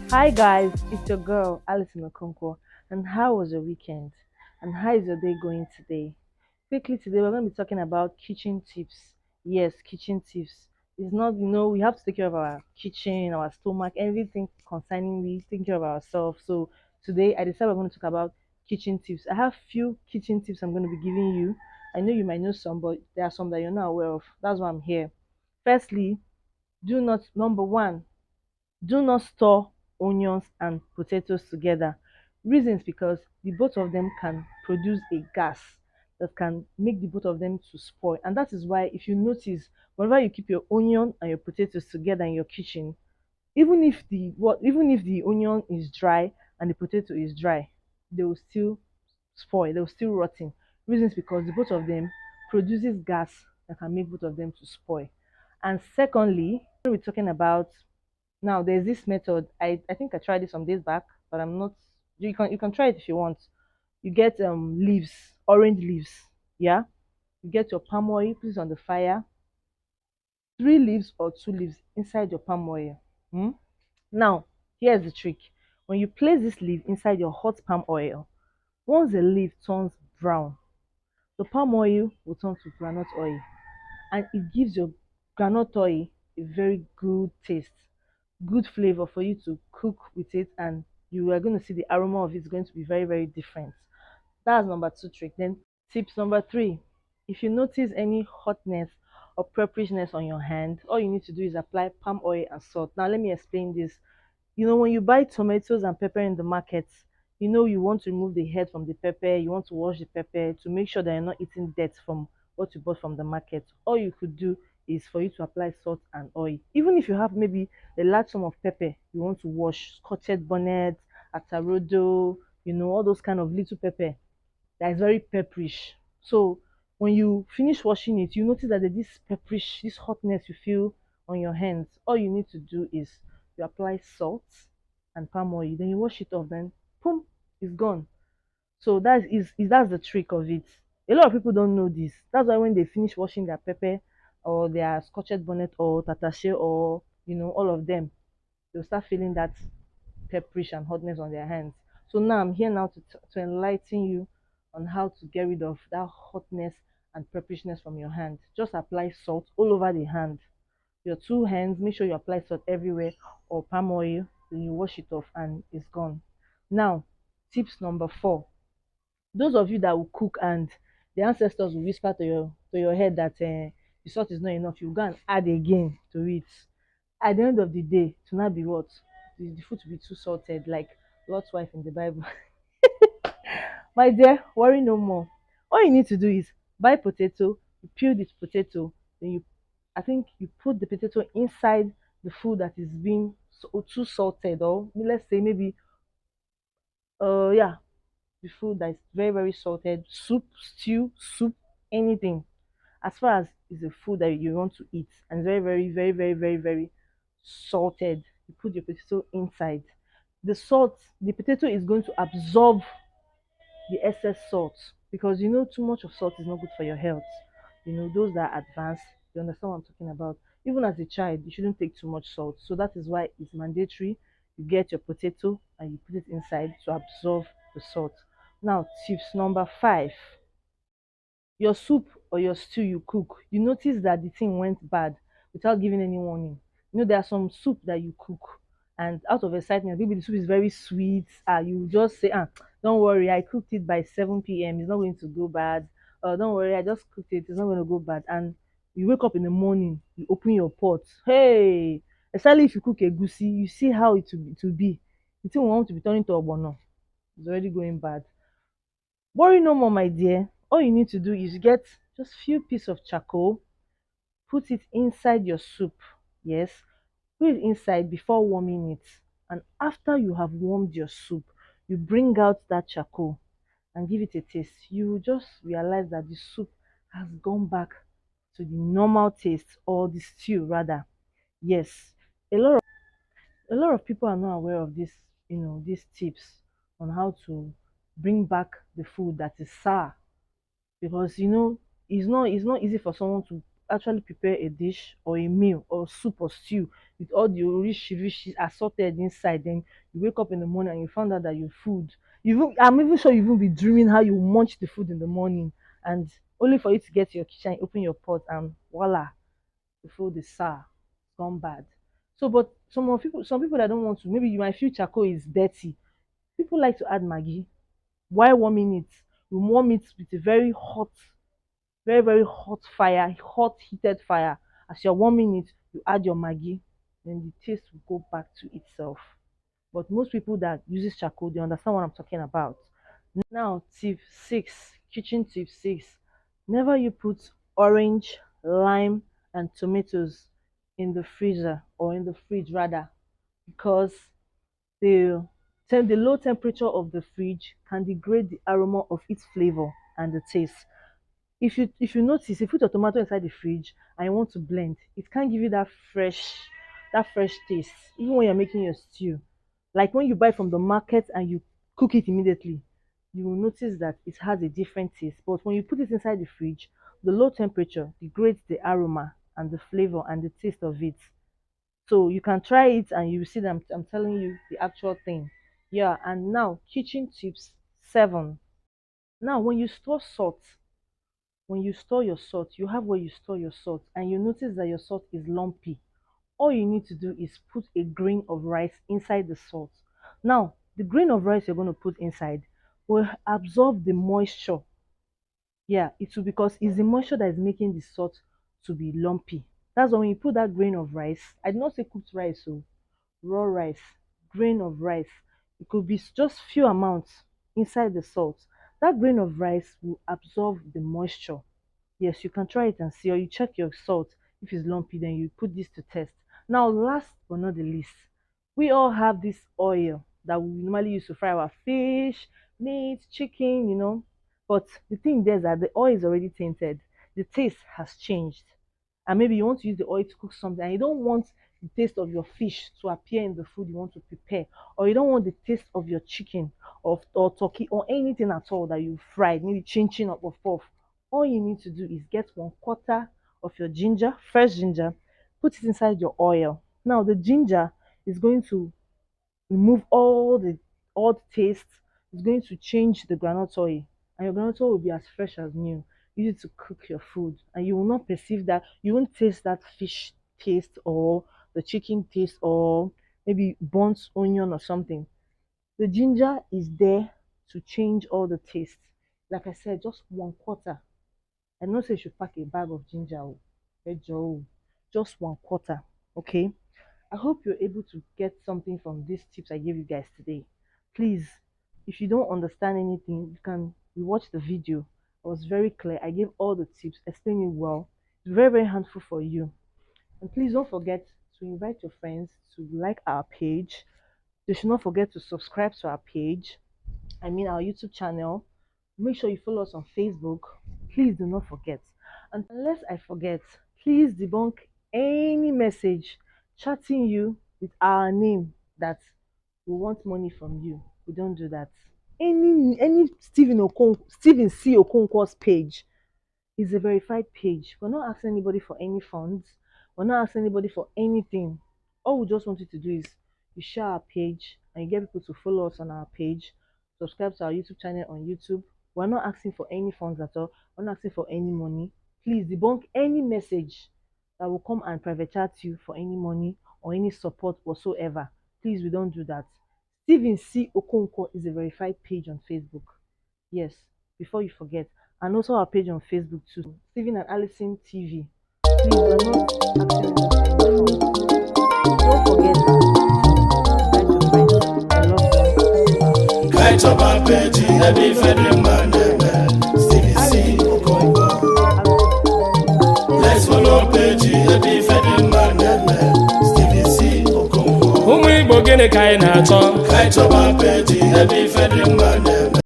Hi guys, it's your girl Alison Okonkwo. And how was your weekend? And how is your day going today? Quickly today we're going to be talking about kitchen tips. Yes, kitchen tips. It's not, we have to take care of our kitchen, our stomach, everything concerning we taking care of ourselves. So today I decided we're going to talk about kitchen tips. I have few kitchen tips I'm going to be giving you. I know you might know some, but there are some that you're not aware of. That's why I'm here. Firstly, do not number one do not store onions and potatoes together. Reasons because the both of them can produce a gas that can make the both of them to spoil. And that is why if you notice, whenever you keep your onion and your potatoes together in your kitchen, even if the onion is dry and the potato is dry, they will still spoil, they will still rotten. Reasons because the both of them produces gas that can make both of them to spoil. And secondly, we're talking about now there's this method. I think I tried it some days back, but I'm not you can try it if you want. You get leaves, orange leaves. Yeah. You get your palm oil, put it on the fire, three leaves or two leaves inside your palm oil. Hmm? Now, here's the trick. When you place this leaf inside your hot palm oil, once the leaf turns brown, the palm oil will turn to granite oil and it gives your granite oil a very good taste, good flavor for you to cook with it, and you are going to see the aroma of it is going to be very, very different. That's number two trick. Then tips number three. If you notice any hotness or purplishness on your hand, all you need to do is apply palm oil and salt. Now let me explain this. When you buy tomatoes and pepper in the market, you want to remove the head from the pepper, you want to wash the pepper to make sure that you're not eating dirt from what you bought from the market. All you could do is for you to apply salt and oil. Even if you have maybe a large sum of pepper you want to wash, scotched bonnet, atarodo, all those kind of little pepper that is very pepperish. So when you finish washing it, you notice that there's this pepperish, this hotness you feel on your hands. All you need to do is you apply salt and palm oil, then you wash it off, then boom, it's gone. So that's the trick of it. A lot of people don't know this. That's why when they finish washing their pepper or their scotched bonnet or tatashe or all of them, they'll start feeling that pepperish and hotness on their hands. So now I'm here now to enlighten you on how to get rid of that hotness and pepperishness from your hand. Just apply salt all over the hand. Your two hands, make sure you apply salt everywhere or palm oil, then you wash it off and it's gone. Now, tips number four. Those of you that will cook and the ancestors will whisper to your head that the salt is not enough, you go and add again to it. At the end of the day, to not be what? The food to be too salted, like Lot's wife in the Bible. My dear, worry no more. All you need to do is buy potato, you peel this potato, then I think you put the potato inside the food that is being too salted, or let's say maybe, yeah, the food that is very, very salted, soup, stew, soup, anything. As far as is a food that you want to eat and it's very, very, very, very, very, very salted, you put your potato inside. The potato is going to absorb the excess salt because too much of salt is not good for your health. Those that are advanced, you understand what I'm talking about. Even as a child, you shouldn't take too much salt. So that is why it's mandatory. You get your potato and you put it inside to absorb the salt. Now, tips number five. Your soup or your stew you cook, you notice that the thing went bad without giving any warning. There are some soup that you cook and out of excitement, maybe the soup is very sweet. You just say, don't worry, I cooked it by 7 p.m. It's not going to go bad. Don't worry, I just cooked it, it's not going to go bad. And you wake up in the morning, you open your pot. Hey, especially if you cook a goosey, you see how it will be. The thing will want to be turning to obono. It's already going bad. Worry no more, my dear. All you need to do is get just few pieces of charcoal, put it inside your soup. Yes, put it inside before warming it. And after you have warmed your soup, you bring out that charcoal and give it a taste. You will just realize that the soup has gone back to the normal taste, or the stew rather. Yes, a lot of people are not aware of these tips on how to bring back the food that is sour, because it's not easy for someone to actually prepare a dish or a meal or soup or stew with all the rich assorted inside, then you wake up in the morning and you found out that your food, I'm even sure you even be dreaming how you munch the food in the morning, and only for you to get to your kitchen, open your pot, and voila, the food is sour, it's gone bad. So, but some people that don't want to, maybe you might feel charcoal is dirty. People like to add Maggi. Why warming it? You warm it with a very hot fire, hot heated fire. As you're warming it, you add your Maggi, then the taste will go back to itself. But most people that uses charcoal, they understand what I'm talking about. Now, tip 6, kitchen tip 6. Never you put orange, lime, and tomatoes in the freezer or in the fridge rather, because the the low temperature of the fridge can degrade the aroma of its flavor and the taste. If you notice, if you put your tomato inside the fridge and you want to blend, it can't give you that fresh taste, even when you're making your stew. Like when you buy from the market and you cook it immediately, you will notice that it has a different taste. But when you put it inside the fridge, the low temperature degrades the aroma and the flavor and the taste of it. So you can try it and you will see that I'm telling you the actual thing. Yeah, and now kitchen tips 7. Now when you store your salt, you have where you store your salt, and you notice that your salt is lumpy. All you need to do is put a grain of rice inside the salt. Now, the grain of rice you're going to put inside will absorb the moisture. Yeah, it will, because it's the moisture that is making the salt to be lumpy. That's why when you put that grain of rice, I did not say cooked rice, so raw rice, grain of rice, it could be just few amounts inside the salt. That grain of rice will absorb the moisture. Yes, you can try it and see, or you check your salt. If it's lumpy, then you put this to test. Now, last but not the least, we all have this oil that we normally use to fry our fish, meat, chicken. But the thing there is that the oil is already tainted. The taste has changed. And maybe you want to use the oil to cook something and you don't want the taste of your fish to appear in the food you want to prepare, or you don't want the taste of your chicken or turkey or anything at all that you fried, maybe chin chin or puff puff. All you need to do is get 1/4 of your ginger, fresh ginger, put it inside your oil. Now the ginger is going to remove all the taste. It's going to change the groundnut oil, and your groundnut oil will be as fresh as new. Use it to cook your food, and you will not perceive that, you won't taste that fish taste or the chicken taste or maybe burnt onion or something. The ginger is there to change all the taste. Like I said, just 1/4. I know say you should pack a bag of ginger. Just 1/4. Okay. I hope you're able to get something from these tips I gave you guys today. Please, if you don't understand anything, you can rewatch the video. I was very clear. I gave all the tips, explained it well. It's very helpful for you. And please don't forget to invite your friends to like our page. They should not forget to subscribe to our page. I mean our YouTube channel. Make sure you follow us on Facebook. Please do not forget. And unless I forget, please debunk any message chatting you with our name that we want money from you. We don't do that. Any Stephen C. Okonkwo's page is a verified page. We're not asking anybody for any funds. We're not asking anybody for anything. All we just want you to do is you share our page and you get people to follow us on our page. Subscribe to our YouTube channel on YouTube. We're not asking for any funds at all. We're not asking for any money. Please debunk any message that will come and private chat you for any money or any support whatsoever. Please, we don't do that. Stephen C. Okonkwo is a verified page on Facebook. Yes, before you forget. And also our page on Facebook too, Stephen and Allison TV. Please, we're not asking you for any funds. Don't forget that. Invite your friends, your loved ones. Kite up our page, every federal man, Stevie C. Okonkwo. Let's follow page, every federal man, Stevie C. Okonkwo. Igbo gịnị ka anyị na-achọ? Kite up our page, every federal man.